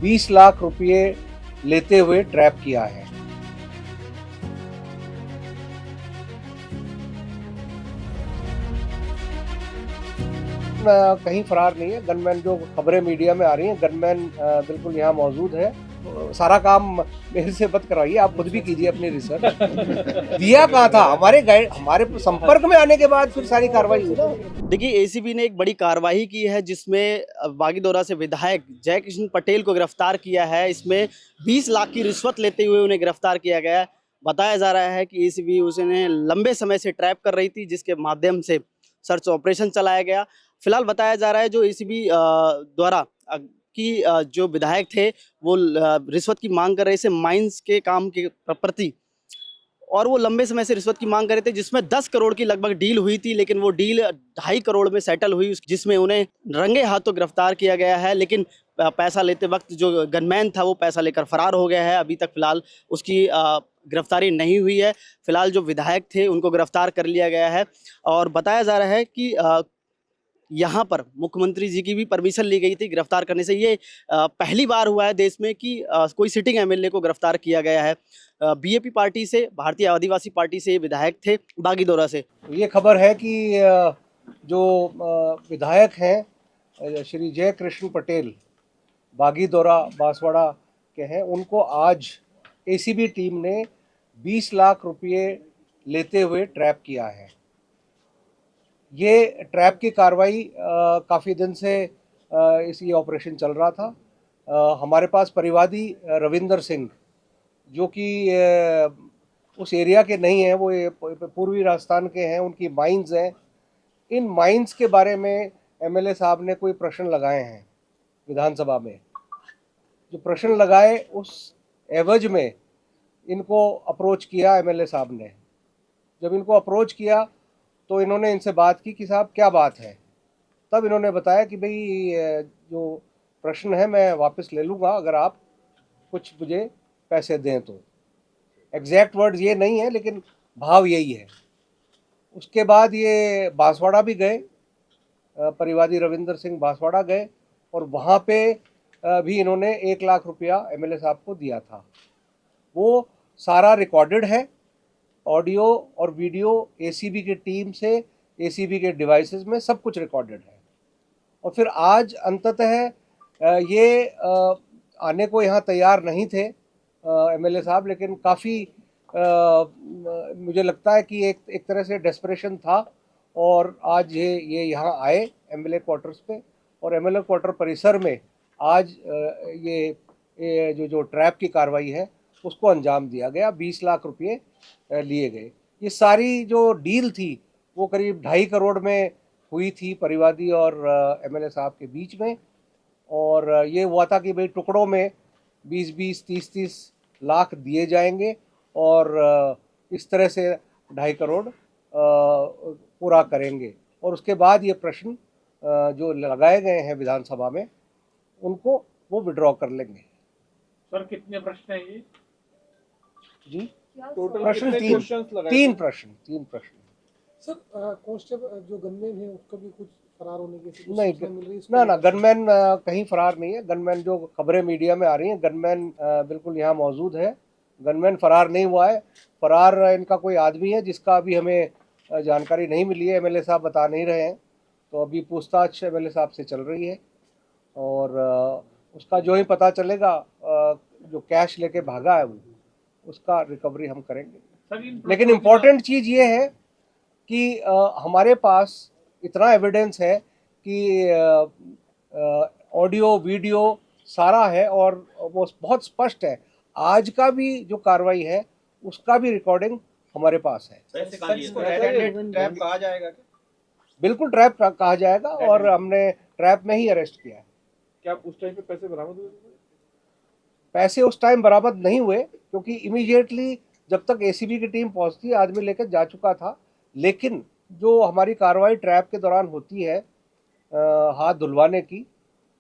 20 लाख रुपये लेते हुए ट्रैप किया है। कहीं फरार नहीं है। गनमैन, जो खबरें मीडिया में आ रही हैं, गनमैन बिल्कुल यहाँ मौजूद है। सारा काम मेरे से मत करवाइए, आप खुद भी कीजिए अपनी रिसर्च। दिया कहाँ था? हमारे संपर्क में आने के बाद फिर सारी कार्रवाई हुई ना। देखिए, एसीबी ने एक बड़ी कार्रवाई की है जिसमें बागीदोरा से विधायक जयकृष्ण पटेल को गिरफ्तार किया है। इसमें 20 लाख की रिश्वत लेते हुए उन्हें गिरफ्तार किया गया है। बताया जा रहा है कि एसीबी उसे लंबे समय से ट्रैप कर रही थी, जिसके माध्यम से सर्च ऑपरेशन चलाया गया। फिलहाल बताया जा रहा है जो एसीबी द्वारा जो विधायक थे वो रिश्वत की मांग कर रहे थे माइंस के काम के प्रति, और वो लंबे समय से रिश्वत की मांग कर रहे थे, जिसमें 10 करोड़ की लगभग डील हुई थी, लेकिन वो डील 2.5 करोड़ में सेटल हुई, जिसमें उन्हें रंगे हाथों गिरफ्तार किया गया है। लेकिन पैसा लेते वक्त जो गनमैन था वो पैसा लेकर फरार हो गया है। अभी तक फिलहाल उसकी गिरफ्तारी नहीं हुई है। फिलहाल जो विधायक थे उनको गिरफ्तार कर लिया गया है, और बताया जा रहा है कि यहाँ पर मुख्यमंत्री जी की भी परमिशन ली गई थी गिरफ्तार करने से। ये पहली बार हुआ है देश में कि कोई सिटिंग एमएलए को गिरफ्तार किया गया है। बीएपी पार्टी से, भारतीय आदिवासी पार्टी से ये विधायक थे बागीदोरा से। ये खबर है कि जो विधायक हैं श्री जयकृष्ण पटेल, बागीदोरा बांसवाड़ा के हैं, उनको आज एसीबी टीम ने 20 लाख रुपये लेते हुए ट्रैप किया है। ये ट्रैप की कार्रवाई काफ़ी दिन से ये ऑपरेशन चल रहा था। हमारे पास परिवादी रविंदर सिंह, जो कि उस एरिया के नहीं हैं, वो पूर्वी राजस्थान के हैं, उनकी माइंस हैं। इन माइंस के बारे में एमएलए साहब ने कोई प्रश्न लगाए हैं विधानसभा में। जो प्रश्न लगाए उस एवज में इनको अप्रोच किया एमएलए साहब ने। जब इनको अप्रोच किया तो इन्होंने इनसे बात की कि साहब क्या बात है। तब इन्होंने बताया कि भाई जो प्रश्न है मैं वापस ले लूँगा अगर आप कुछ मुझे पैसे दें तो। एग्जैक्ट वर्ड्स ये नहीं है, लेकिन भाव यही है। उसके बाद ये बांसवाड़ा भी गए, परिवादी रविंदर सिंह बांसवाड़ा गए, और वहाँ पे भी इन्होंने 1 लाख रुपया एमएलए साहब को दिया था। वो सारा रिकॉर्डेड है, ऑडियो और वीडियो एसीबी की टीम से, एसीबी के डिवाइसेस में सब कुछ रिकॉर्डेड है। और फिर आज अंततः ये आने को यहाँ तैयार नहीं थे एमएलए साहब, लेकिन काफ़ी मुझे लगता है कि एक तरह से डेस्परेशन था, और आज ये यहाँ आए एमएलए क्वार्टर्स पे, और एमएलए क्वार्टर परिसर में आज जो ट्रैप की कार्रवाई है उसको अंजाम दिया गया। 20 लाख रुपये लिए गए। ये सारी जो डील थी वो करीब 2.5 करोड़ में हुई थी परिवादी और एमएलए साहब के बीच में, और ये हुआ था कि भाई टुकड़ों में 20-20, 30-30 लाख दिए जाएंगे, और इस तरह से 2.5 करोड़ पूरा करेंगे। और उसके बाद ये प्रश्न जो लगाए गए हैं विधानसभा में उनको वो विड्रॉ कर लेंगे। सर कितने प्रश्न हैं ये? जी, टोटल प्रश्न तीन प्रश्न। सर कांस्टेबल जो गनमैन है उसका भी कुछ फरार होने की नहीं, सूचना मिल रही है? ना गनमैन कहीं फरार नहीं है। गनमैन, जो खबरें मीडिया में आ रही हैं, गनमैन बिल्कुल यहाँ मौजूद है। गनमैन फरार नहीं हुआ है। फरार इनका कोई आदमी है जिसका अभी हमें जानकारी नहीं मिली है, एमएलए साहब बता नहीं रहे हैं। तो अभी पूछताछ एमएलए साहब से चल रही है, और उसका जो ही पता चलेगा जो कैश लेके भागा है वो, उसका रिकवरी हम करेंगे। लेकिन इम्पोर्टेंट चीज़ ये है कि हमारे पास इतना एविडेंस है कि ऑडियो वीडियो सारा है, और वो बहुत स्पष्ट है। आज का भी जो कार्रवाई है उसका भी रिकॉर्डिंग हमारे पास है। ट्रैप कहा जाएगा क्या? बिल्कुल ट्रैप कहा जाएगा, और हमने ट्रैप में ही अरेस्ट किया है। क्या उस टाइम पे पैसे बरामद हुए? पैसे उस टाइम बरामद नहीं हुए, क्योंकि इमीडिएटली जब तक एसीबी की टीम पहुंचती आदमी लेकर जा चुका था। लेकिन जो हमारी कार्रवाई ट्रैप के दौरान होती है हाथ धुलवाने की,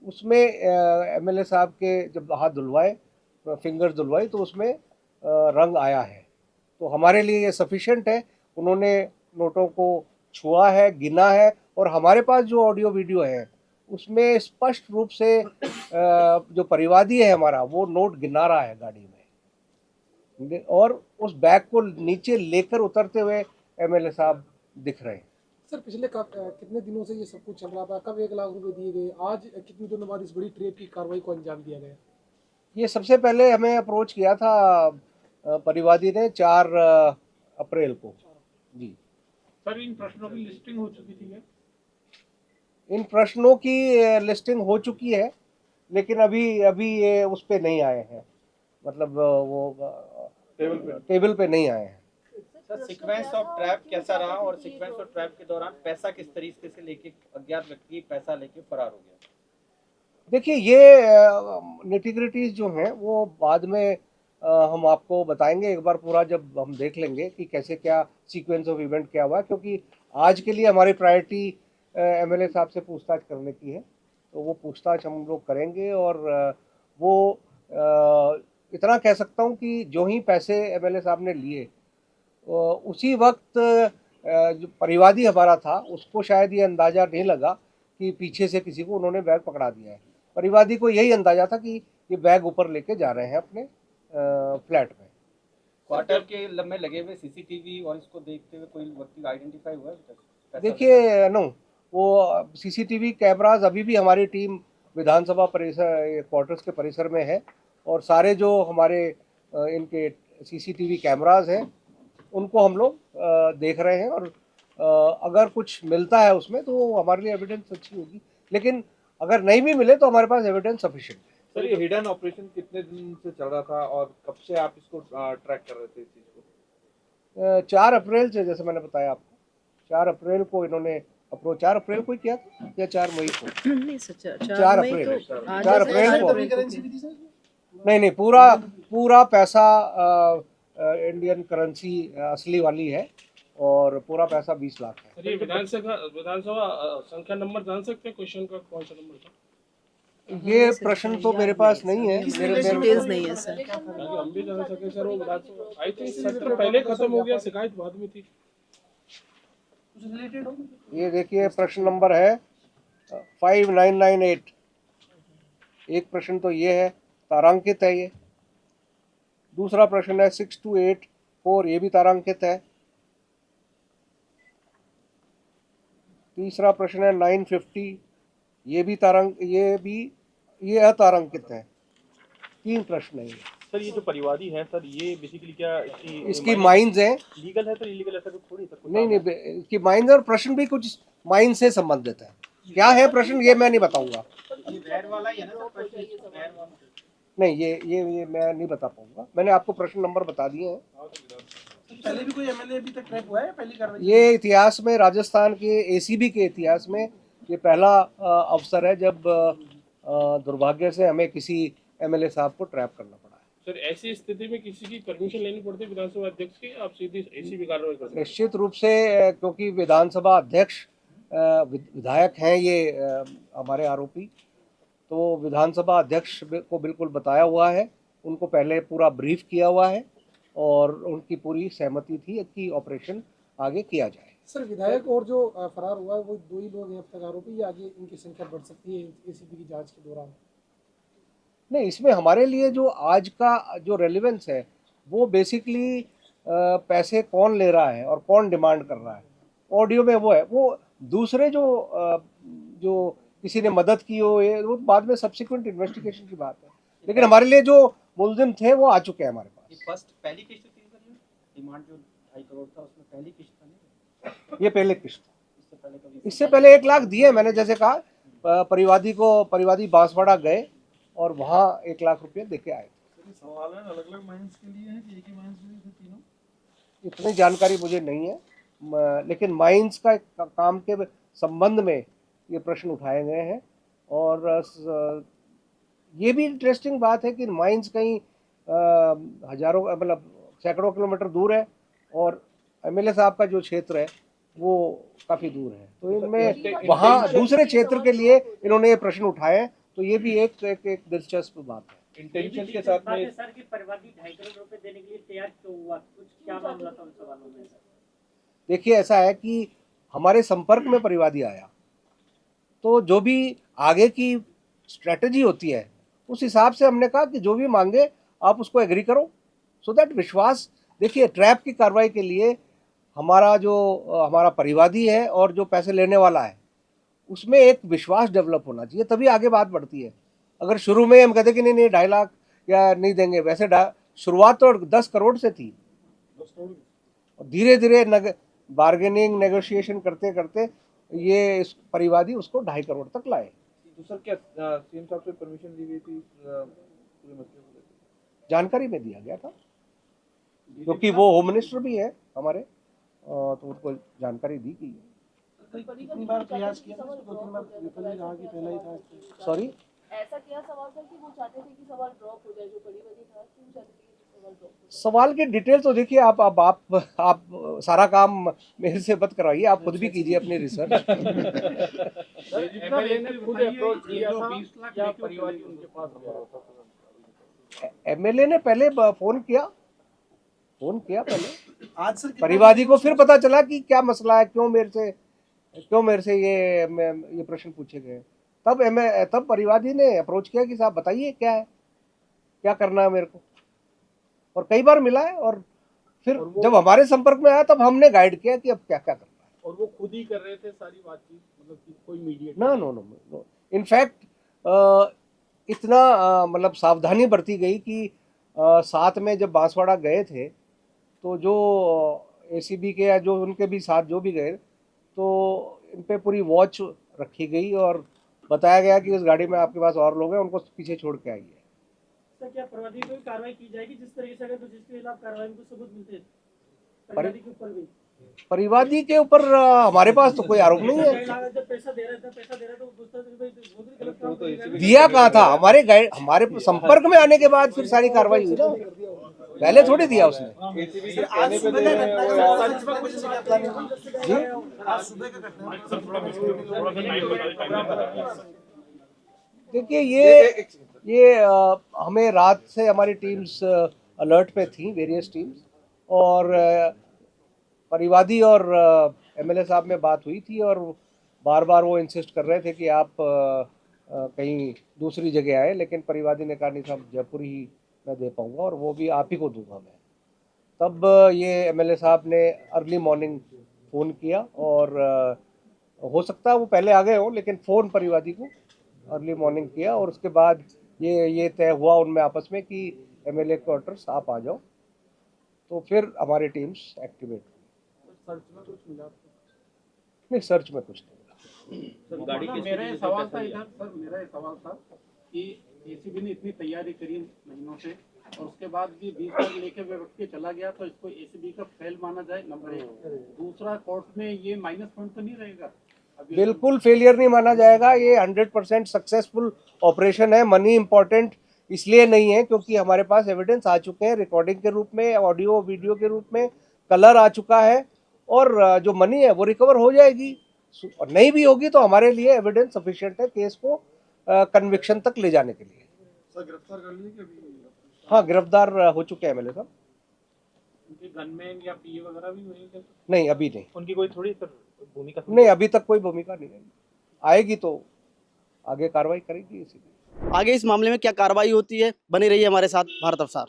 उसमें एमएलए साहब के जब हाथ धुलवाए, फिंगर्स धुलवाई, तो उसमें रंग आया है। तो हमारे लिए ये सफिशिएंट है। उन्होंने नोटों को छुआ है, गिना है, और हमारे पास जो ऑडियो वीडियो है उसमें स्पष्ट रूप से जो परिवादी है हमारा वो नोट गिना रहा है गाड़ी में, और उस बैग को नीचे लेकर उतरते हुए एमएलए साहब दिख रहे हैं। सर पिछले कितने दिनों से ये सब कुछ चल रहा था, कब 1 लाख रुपए दिए गए, आज कितने दिनों बाद इस बड़ी ट्रेप की कार्रवाई को अंजाम दिया गया? ये सबसे पहले हमें अप्रोच किया था परिवादी ने 4 अप्रैल को जी। सर इन प्रश्नों की लिस्टिंग हो चुकी थी क्या? इन प्रश्नों की लिस्टिंग हो चुकी है, लेकिन अभी अभी ये उस पे नहीं आए हैं, मतलब वो टेबल पे नहीं आए हैं। सर सीक्वेंस ऑफ ट्रैप कैसा रहा और सीक्वेंस ऑफ ट्रैप के दौरान पैसा किस तरीके से लेके अज्ञात व्यक्ति पैसा लेके फरार हो गया? देखिए ये निटिग्रिटीज जो हैं वो बाद में हम आपको बताएंगे एक बार पूरा, जब हम देख लेंगे कि कैसे क्या सीक्वेंस ऑफ इवेंट क्या हुआ, क्योंकि आज के लिए हमारी प्रायोरिटी एमएलए साहब से पूछताछ करने की है। तो वो पूछताछ हम लोग करेंगे, और वो इतना कह सकता हूँ कि जो ही पैसे एमएलए साहब ने लिए उसी वक्त जो परिवादी हमारा था उसको शायद ये अंदाज़ा नहीं लगा कि पीछे से किसी को उन्होंने बैग पकड़ा दिया है। परिवादी को यही अंदाज़ा था कि ये बैग ऊपर लेके जा रहे हैं अपने फ्लैट में। क्वार्टर के में लगे हुए सीसीटीवी और इसको देखते हुए कोई व्यक्ति आइडेंटिफाई हुआ है? देखिए नो, वो सीसीटीवी कैमराज अभी भी हमारी टीम विधानसभा परिसर क्वार्टर्स के परिसर में है, और सारे जो हमारे इनके सीसीटीवी कैमराज हैं उनको हम लोग देख रहे हैं, और अगर कुछ मिलता है उसमें तो हमारे लिए एविडेंस अच्छी होगी, लेकिन अगर नहीं भी मिले तो हमारे पास एविडेंस सफिशिएंट है। सर ये हिडन ऑपरेशन कितने दिन से चल रहा था और कब से आप इसको ट्रैक कर रहे थे इस चीज को? 4 अप्रैल से, जैसे मैंने बताया आपको, 4 अप्रैल को इन्होंने अप्रोच, 4 अप्रैल को ही किया था या 4 मई को? नहीं सर, 4 मई अप्रैल, तो 4 अप्रैल को। नहीं, पूरा पैसा इंडियन करेंसी असली वाली है, और पूरा पैसा 20 लाख है। सर ये विधानसभा संख्या नंबर जान सकते हैं, क्वेश्चन का कौन सा नंबर था? ये प्रश्न तो मेरे पास नहीं है, डिटेल्स नहीं है सर। ताकि हम भी जान सके सर। वो विधानसभा आई थिंक सत्र पहले खत्म हो गया, शिकायत बाद में थी। ये देखिए प्रश्न नंबर है 5998। एक प्रश्न तो ये है, तारांकित है ये। दूसरा प्रश्न है 6284, ये भी तारांकित है। तीसरा प्रश्न है 950, ये भी ये अतारांकित है। 3 प्रश्न है ये। सर ये जो परिवादी है सर, ये बेसिकली क्या इसकी माइंस है, लीगल है सर, इलीगल है सर? थोड़ी सर नहीं, इसकी माइंस, और प्रश्न भी कुछ माइंस से संबंधित है। क्या है प्रश्न ये मैं नहीं बताऊंगा। वैर वाला ही है ना सर? वैर वाला नहीं, ये मैं नहीं बता पाऊंगा। मैंने आपको प्रश्न नंबर बता दिए हैं। पहले भी कोई एमएलए अभी तक ट्रैप हुआ है? पहली कार्रवाई ये इतिहास में, राजस्थान के एसीबी के इतिहास में ये पहला अवसर है जब दुर्भाग्य से हमें किसी एमएलए साहब को ट्रैप करना पड़ा है। सर ऐसी स्थिति में किसी की परमिशन लेनी पड़ती है विधानसभा अध्यक्ष की? आप सीधी एसीबी कार्रवाई करते हैं? निश्चित रूप से, क्योंकि विधानसभा अध्यक्ष विधायक हैं ये हमारे आरोपी, तो विधानसभा अध्यक्ष को बिल्कुल बताया हुआ है, उनको पहले पूरा ब्रीफ किया हुआ है, और उनकी पूरी सहमति थी कि ऑपरेशन आगे किया जाए। सर विधायक और जो फरार हुआ है वो 2 ही लोग हैं अब तक आरोपी, या आगे इनकी संख्या बढ़ सकती है एसीबी की जांच के दौरान? नहीं, इसमें हमारे लिए जो आज का जो रेलेवेंस है वो बेसिकली पैसे कौन ले रहा है और कौन डिमांड कर रहा है। ऑडियो में वो है, वो दूसरे जो किसी ने मदद की हो, ये वो बाद में सब्सिक्वेंट इन्वेस्टिगेशन की बात है, लेकिन हमारे लिए जो मुलजिम थे वो आ चुके हैं हमारे ये पास। फर्स्ट पहली किस्त थी सर? ये डिमांड जो 2.5 करोड़ था उसमें पहली किस्त था नहीं? ये पहले किस्त, इससे पहले कभी? इससे पहले 1 लाख दिए मैंने, जैसे कहा परिवादी बांसवाड़ा गए और वहाँ 1 लाख रुपये देके आए। सवाल है अलग अलग माइंस के लिए है कि एक ही माइंस के लिए थे तीनों? इतनी जानकारी मुझे नहीं है, लेकिन माइंस का काम के संबंध में ये प्रश्न उठाए गए हैं। और ये भी इंटरेस्टिंग बात है कि माइंस कहीं हजारों, मतलब सैकड़ों किलोमीटर दूर है, और एमएलए साहब का जो क्षेत्र है वो काफ़ी दूर है, तो इनमें वहाँ दूसरे क्षेत्र के लिए इन्होंने ये प्रश्न उठाए, तो ये भी एक दिलचस्प बात है। इंटेंशन के साथ में सर की परिवादी 2.5 करोड़ रुपए देने के लिए तैयार क्यों हुआ? कुछ क्या मामला था उन सवालों में? देखिए ऐसा है कि हमारे संपर्क में परिवादी आया, तो जो भी आगे की स्ट्रेटजी होती है उस हिसाब से हमने कहा कि जो भी मांगे आप उसको एग्री करो, सो दैट विश्वास। देखिए, ट्रैप की कार्रवाई के लिए हमारा परिवादी है और जो पैसे लेने वाला है उसमें एक विश्वास डेवलप होना चाहिए, तभी आगे बात बढ़ती है। अगर शुरू में हम कहते कि नहीं 2.5 लाख या नहीं देंगे, वैसे शुरुआत तो 10 करोड़ से थी और धीरे धीरे बार्गेनिंग नेगोशिएशन करते करते ये इस परिवादी उसको 2.5 करोड़ तक लाए। तो सर क्या सीएम साहब से परमिशन ली गई थी इस पूरे मसले को लेकर? जानकारी में दिया गया था, क्योंकि वो होम मिनिस्टर भी है हमारे, तो उनको जानकारी दी गई है। कितनी बार प्रयास किया, 2-3 बार विफल ही रहा कि पहला ही था। सॉरी, ऐसा क्या सवाल था कि वो चाहते थे कि सवाल ड्रॉप हो जाए, जो परिवादी था क्यों चाहते थे कि सवाल ड्रॉप हो सवाल की डिटेल तो देखिए, आप सारा काम मेरे से मत करवाइए, आप खुद भी कीजिए अपनी रिसर्च। एमएलए ने पहले फोन किया पहले आज सर परिवादी को, फिर पता चला कि क्या मसला है, क्यों मेरे से ये प्रश्न पूछे गए। तब परिवादी ने अप्रोच किया कि साहब बताइए क्या है, क्या करना है मेरे को, और कई बार मिला है। और फिर जब हमारे संपर्क में आया तब हमने गाइड किया कि अब क्या क्या करना है। और वो खुद ही कर रहे थे सारी बातचीत, मतलब कि कोई मीडिएटर? नो, इनफैक्ट इतना मतलब सावधानी बरती गई कि साथ में जब बांसवाड़ा गए थे तो जो एसीबी के या जो उनके भी साथ जो भी गए, तो इन पे पूरी वॉच रखी गई और बताया गया कि इस गाड़ी में आपके पास और लोग हैं, उनको पीछे छोड़ के आइए। सर क्या परिवादी पर कार्रवाई की जाएगी जिस तरीके से, अगर जिसके खिलाफ कार्रवाई में कुछ सबूत मिलते हैं परिवादी के ऊपर भी? परिवादी के ऊपर हमारे पास तो कोई आरोप नहीं है। जब पैसा दे रहा था तो पूछता था कि भाई वो भी गलत काम कर रहा है। दिया कहाँ था, हमारे संपर्क में आने के बाद फिर सारी कार्रवाई हुई ना, पहले थोड़ी दिया उसने। एसीबी के कहने पे दे रहे हैं देखिए, ये हमें रात से हमारी टीम्स अलर्ट पे थी, वेरियस टीम्स, और परिवादी और एमएलए साहब में बात हुई थी और बार बार वो इंसिस्ट कर रहे थे कि आप कहीं दूसरी जगह आए, लेकिन परिवादी ने कहा नहीं साहब, जयपुर ही मैं दे पाऊंगा और वो भी आप ही को दूंगा मैं। तब ये एमएलए साहब ने अर्ली मॉर्निंग फ़ोन किया और हो सकता है वो पहले आ गए हो, लेकिन फ़ोन परिवादी को अर्ली मॉर्निंग किया और उसके बाद ये तय हुआ उनमें आपस में कि एमएलए क्वार्टर्स आप आ जाओ, तो फिर हमारी टीम्स एक्टिवेट हुई। सर्च में कुछ मिला? नहीं, सर्च में कुछ नहीं मिला। मेरा ये सवाल था इधर सर, मेरा ये सवाल था कि एसीबी ने इतनी तैयारी करी महीनों से और उसके बाद भी 20 लाख लेके व्यक्ति चला गया, तो इसको एसीबी का फेल माना जाए, नंबर 1। दूसरा, कोर्ट में ये माइनस पॉइंट तो नहीं रहेगा? बिल्कुल फेलियर नहीं माना जाएगा, ये 100% सक्सेसफुल ऑपरेशन है। मनी इंपॉर्टेंट इसलिए नहीं है क्योंकि हमारे पास एविडेंस आ चुके हैं, रिकॉर्डिंग के रूप में, ऑडियो वीडियो के रूप में, कलर आ चुका है, और जो मनी है वो रिकवर हो जाएगी। और नहीं भी होगी तो हमारे लिए एविडेंस सफिशिएंट है केस को कन्विक्शन तक ले जाने के लिए। सर गिरफ्तार कर लिए कि अभी? हाँ, गिरफ्तार हो चुके हैं एमएलए साहब। उनके गनमैन या पीए वगैरह भी हुए हैं? नहीं, अभी नहीं। उनकी कोई थोड़ी सर भूमिका नहीं, अभी तक कोई भूमिका नहीं है, आएगी तो आगे कार्रवाई करेगी इसी। आगे इस मामले में क्या कार्रवाई होती है, बने रहिए हमारे साथ भारत अवसर।